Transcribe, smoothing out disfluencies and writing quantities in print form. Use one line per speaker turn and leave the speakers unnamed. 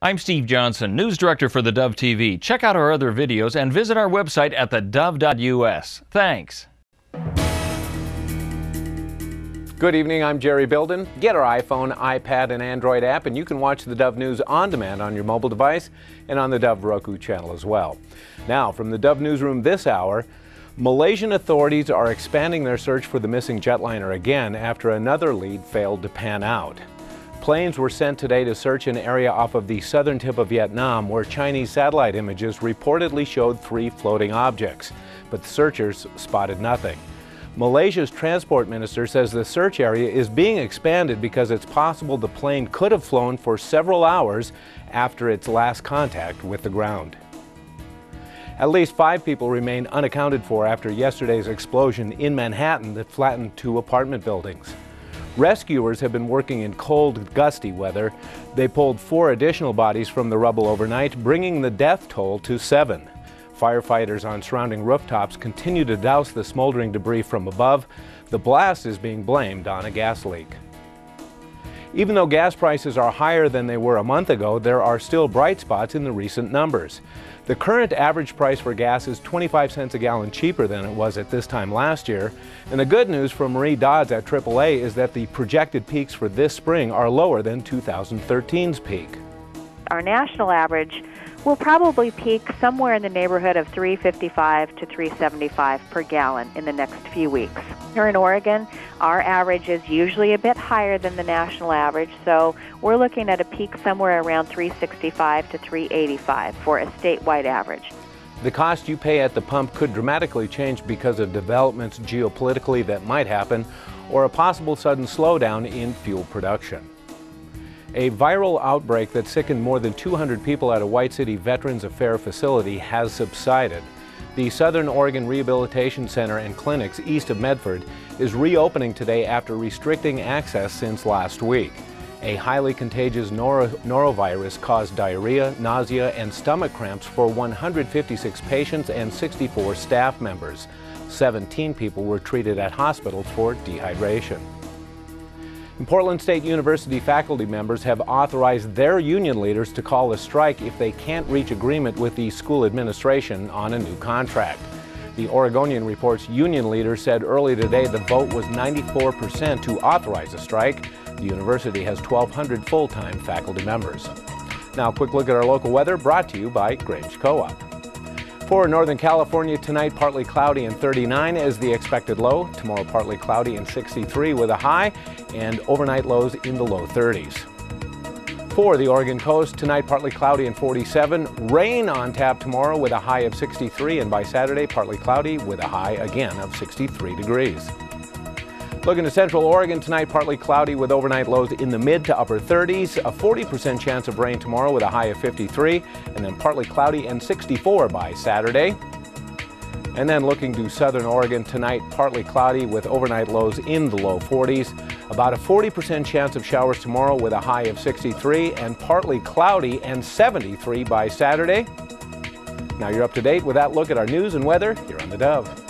I'm Steve Johnson, News Director for theDove TV. Check out our other videos and visit our website at thedove.us. Thanks.
Good evening, I'm Jerry Bilden. Get our iPhone, iPad, and Android app, and you can watch the Dove News on demand on your mobile device and on the Dove Roku channel as well. Now, from the Dove Newsroom this hour, Malaysian authorities are expanding their search for the missing jetliner again after another lead failed to pan out. Planes were sent today to search an area off of the southern tip of Vietnam where Chinese satellite images reportedly showed 3 floating objects, but the searchers spotted nothing. Malaysia's transport minister says the search area is being expanded because it's possible the plane could have flown for several hours after its last contact with the ground. At least 5 people remain unaccounted for after yesterday's explosion in Manhattan that flattened 2 apartment buildings. Rescuers have been working in cold, gusty weather. They pulled 4 additional bodies from the rubble overnight, bringing the death toll to 7. Firefighters on surrounding rooftops continue to douse the smoldering debris from above. The blast is being blamed on a gas leak. Even though gas prices are higher than they were a month ago, there are still bright spots in the recent numbers. The current average price for gas is 25 cents a gallon cheaper than it was at this time last year. And the good news from Marie Dodds at AAA is that the projected peaks for this spring are lower than 2013's peak.
Our national average will probably peak somewhere in the neighborhood of $3.55 to $3.75 per gallon in the next few weeks. Here in Oregon, our average is usually a bit higher than the national average, so we're looking at a peak somewhere around $3.65 to $3.85 for a statewide average.
The cost you pay at the pump could dramatically change because of developments geopolitically that might happen or a possible sudden slowdown in fuel production. A viral outbreak that sickened more than 200 people at a White City Veterans Affairs facility has subsided. The Southern Oregon Rehabilitation Center and clinics east of Medford is reopening today after restricting access since last week. A highly contagious norovirus caused diarrhea, nausea, and stomach cramps for 156 patients and 64 staff members. 17 people were treated at hospitals for dehydration. And Portland State University faculty members have authorized their union leaders to call a strike if they can't reach agreement with the school administration on a new contract. The Oregonian reports union leaders said early today the vote was 94% to authorize a strike. The university has 1,200 full-time faculty members. Now a quick look at our local weather brought to you by Grange Co-op. For Northern California tonight, partly cloudy and 39 is the expected low. Tomorrow, partly cloudy and 63 with a high, and overnight lows in the low 30s. For the Oregon coast, tonight partly cloudy and 47. Rain on tap tomorrow with a high of 63, and by Saturday, partly cloudy with a high again of 63 degrees. Looking to Central Oregon tonight, partly cloudy with overnight lows in the mid to upper 30s, a 40% chance of rain tomorrow with a high of 53, and then partly cloudy and 64 by Saturday. And then looking to Southern Oregon tonight, partly cloudy with overnight lows in the low 40s, about a 40% chance of showers tomorrow with a high of 63, and partly cloudy and 73 by Saturday. Now you're up to date with that look at our news and weather here on the Dove.